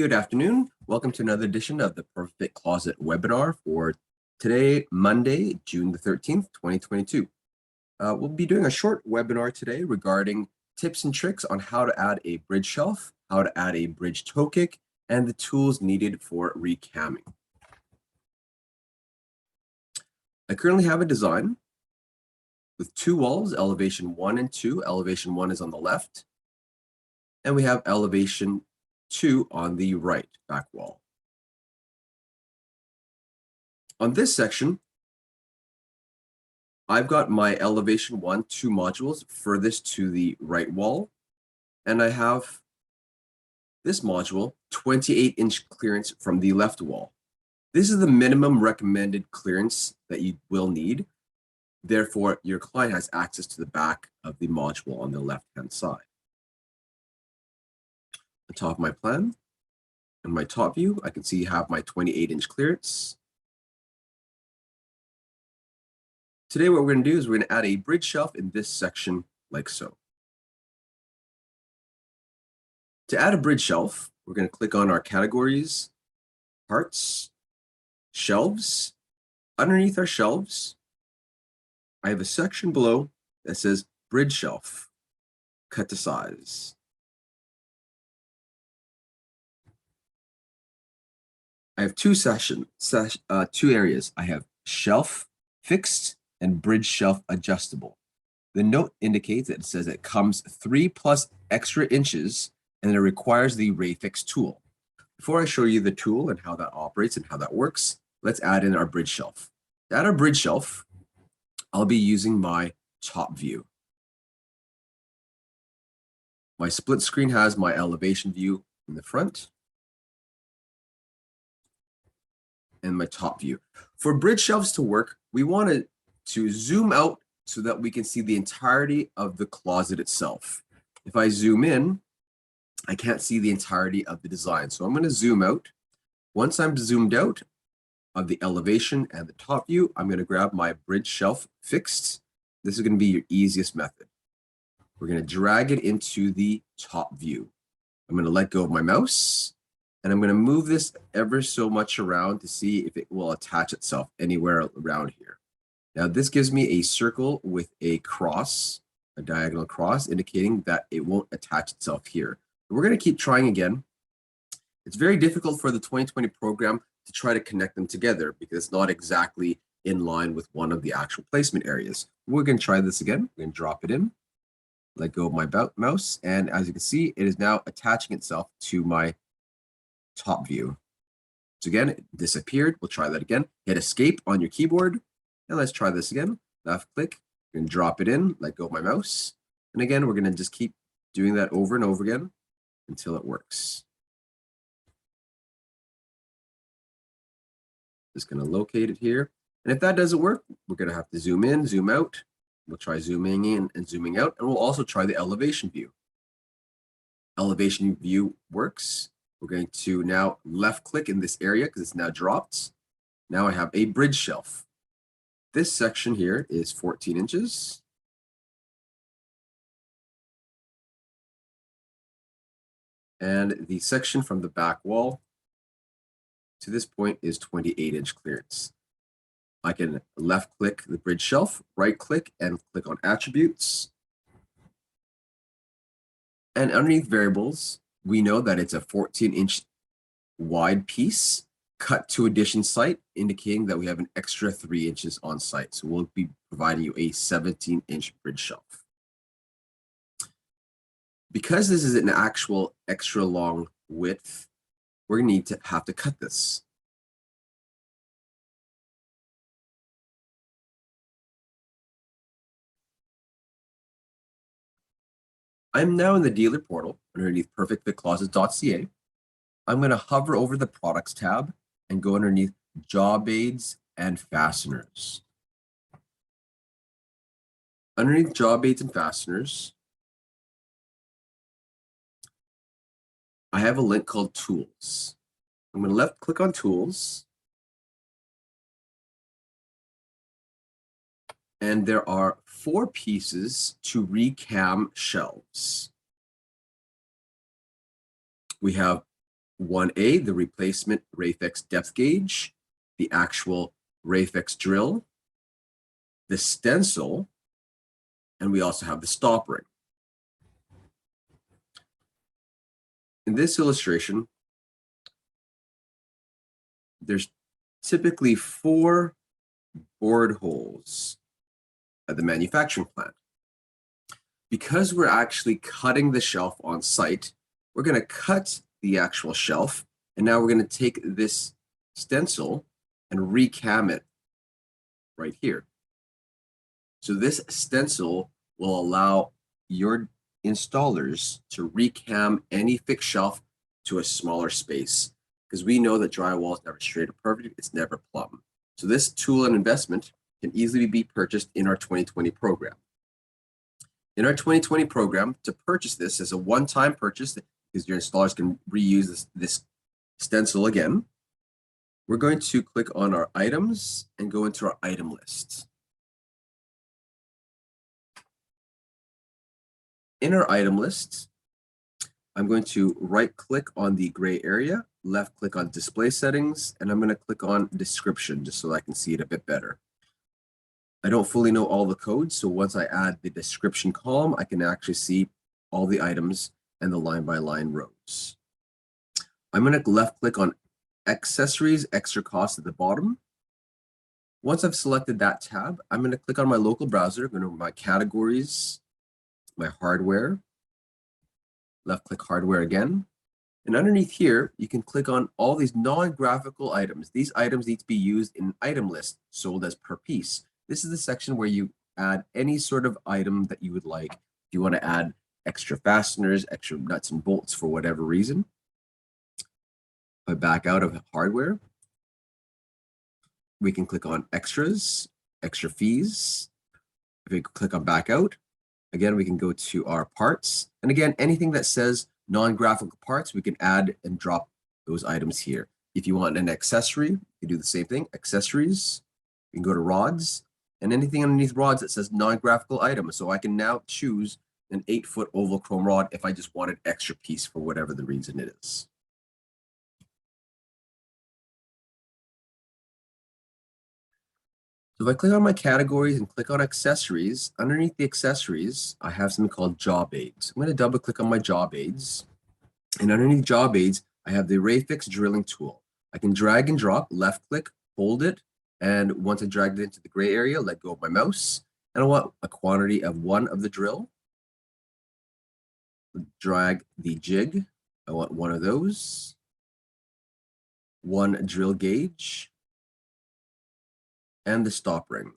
Good afternoon. Welcome to another edition of the Perfect Closet webinar for today, Monday, June the 13th, 2022. We'll be doing a short webinar today regarding tips and tricks on how to add a bridge shelf, how to add a bridge toe kick, and the tools needed for recamming. I currently have a design with two walls, elevation 1 and 2. Elevation 1 is on the left, and we have elevation 2 on the right back wall. On this section, I've got my elevation 1, 2 modules furthest to the right wall, and I have this module 28-inch clearance from the left wall. This is the minimum recommended clearance that you will need. Therefore, your client has access to the back of the module on the left-hand side. On top of my plan, in my top view, I can see I have my 28-inch clearance. Today, what we're going to do is we're going to add a bridge shelf in this section like so. To add a bridge shelf, we're going to click on our categories, parts, shelves. Underneath our shelves, I have a section below that says bridge shelf, cut to size. I have two areas. I have shelf fixed and bridge shelf adjustable. The note indicates that it says it comes 3+ extra inches and it requires the Rayfix tool. Before I show you the tool and how that operates and how that works, let's add in our bridge shelf. To add our bridge shelf, I'll be using my top view. My split screen has my elevation view in the front and my top view. For bridge shelves to work, we want to zoom out so that we can see the entirety of the closet itself. If I zoom in, I can't see the entirety of the design. So I'm going to zoom out. Once I'm zoomed out of the elevation and the top view, I'm going to grab my bridge shelf fixed. This is going to be your easiest method. We're going to drag it into the top view. I'm going to let go of my mouse. And I'm going to move this ever so much around to see if it will attach itself anywhere around here. Now, this gives me a circle with a cross, a diagonal cross, indicating that it won't attach itself here. We're going to keep trying again. It's very difficult for the 2020 program to try to connect them together because it's not exactly in line with one of the actual placement areas. We're going to try this again. We're going to drop it in, let go of my mouse, and as you can see, it is now attaching itself to my top view. So again, it disappeared. We'll try that again. Hit escape on your keyboard. And let's try this again. Left click and drop it in, let go of my mouse. And again, we're going to just keep doing that over and over again until it works. Just going to locate it here. And if that doesn't work, we're going to have to zoom in, zoom out. We'll try zooming in and zooming out. And we'll also try the elevation view. Elevation view works. We're going to now left click in this area because it's now dropped. Now I have a bridge shelf. This section here is 14 inches. And the section from the back wall to this point is 28-inch clearance. I can left click the bridge shelf, right click and click on attributes. And underneath variables, we know that it's a 14-inch wide piece cut to addition site, indicating that we have an extra 3 inches on site. So we'll be providing you a 17-inch bridge shelf. Because this is an actual extra long width, we're going to have to cut this. I'm now in the dealer portal underneath perfectfitcloset.ca. I'm going to hover over the products tab and go underneath job aids and fasteners. Underneath job aids and fasteners, I have a link called tools. I'm going to left click on tools. And there are 4 pieces to recam shelves. We have 1A, the replacement Rayfix depth gauge, the actual Rayfix drill, the stencil, and we also have the stop ring. In this illustration, there's typically 4 bored holes at the manufacturing plant. Because we're actually cutting the shelf on site, we're going to cut the actual shelf, and now we're going to take this stencil and recam it right here. So this stencil will allow your installers to recam any fixed shelf to a smaller space, because we know that drywall is never straight or perfect, it's never plumb. So this tool and investment can easily be purchased in our 2020 program. In our 2020 program, to purchase this as a one-time purchase, because your installers can reuse this stencil again, we're going to click on our items and go into our item list. In our item list, I'm going to right-click on the gray area, left-click on display settings, and I'm going to click on description just so that I can see it a bit better. I don't fully know all the codes, so once I add the description column, I can actually see all the items and the line-by-line rows. I'm going to left-click on accessories, extra cost at the bottom. Once I've selected that tab, I'm going to click on my local browser, go to my categories, my hardware, left-click hardware again. And underneath here, you can click on all these non-graphical items. These items need to be used in an item list sold as per piece. This is the section where you add any sort of item that you would like. If you want to add extra fasteners, extra nuts and bolts for whatever reason. If I back out of hardware, we can click on extras, extra fees. If we click on back out, again, we can go to our parts. And again, anything that says non-graphical parts, we can add and drop those items here. If you want an accessory, you do the same thing, accessories. You can go to rods, and anything underneath rods that says non-graphical item. So I can now choose an 8-foot oval chrome rod if I just wanted extra piece for whatever the reason it is. So if I click on my categories and click on accessories, underneath the accessories, I have something called job aids. I'm going to double click on my job aids. And underneath job aids, I have the Rayfix drilling tool. I can drag and drop, left click, hold it. And once I dragged it into the gray area, let go of my mouse. And I want a quantity of 1 of the drill. Drag the jig. I want 1 of those. 1 drill gauge. And the stop ring.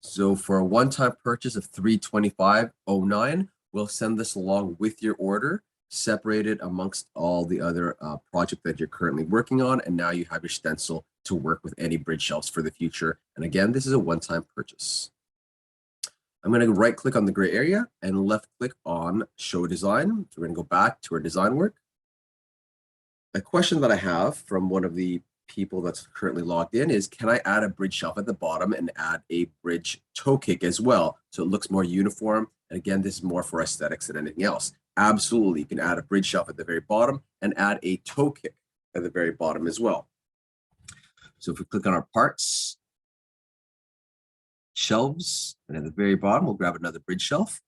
So for a one-time purchase of $325.09, we'll send this along with your order, separated amongst all the other projects that you're currently working on. And now you have your stencil to work with any bridge shelves for the future. And again, this is a one-time purchase. I'm going to right click on the gray area and left click on show design. So we're going to go back to our design work. A question that I have from one of the people that's currently logged in is, can I add a bridge shelf at the bottom and add a bridge toe kick as well, so it looks more uniform? And again, this is more for aesthetics than anything else. Absolutely, you can add a bridge shelf at the very bottom and add a toe kick at the very bottom as well. So if we click on our parts, shelves, and at the very bottom, we'll grab another bridge shelf.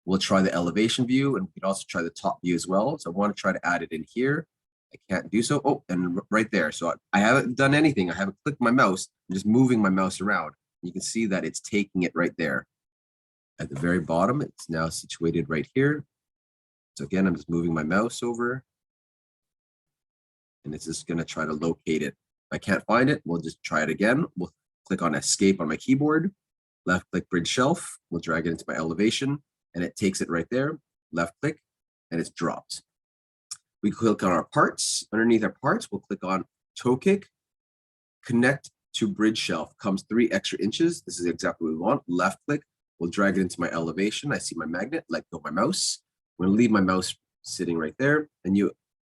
We'll try the elevation view, and we can also try the top view as well. So I want to try to add it in here. I can't do so. Oh, and right there. So I haven't done anything. I haven't clicked my mouse. I'm just moving my mouse around. You can see that it's taking it right there. At the very bottom, it's now situated right here. So again, I'm just moving my mouse over. And it's just going to try to locate it. If I can't find it, we'll just try it again. We'll click on escape on my keyboard. Left click bridge shelf. We'll drag it into my elevation. And it takes it right there. Left click. And it's dropped. We click on our parts. Underneath our parts, we'll click on toe kick, connect to bridge shelf. Comes 3 extra inches. This is exactly what we want. Left click, we'll drag it into my elevation. I see my magnet, let go of my mouse. I'm going to leave my mouse sitting right there. A new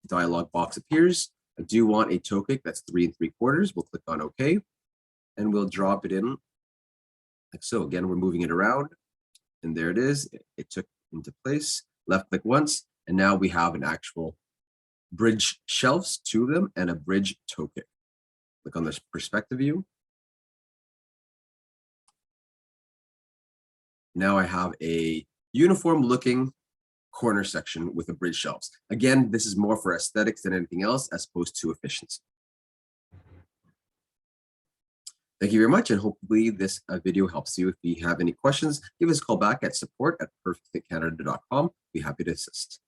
dialog box appears. I do want a toe kick that's 3 3/4. We'll click on OK, and we'll drop it in like so. Again, we're moving it around, and there it is. It took into place. left click once, and now we have an actual bridge shelves, 2 of them, and a bridge token. Click on this perspective view. Now I have a uniform looking corner section with a bridge shelves. Again, this is more for aesthetics than anything else as opposed to efficiency. Thank you very much, and hopefully this video helps you. If you have any questions, give us a call back at support@perfectfitcanada.com. Be happy to assist.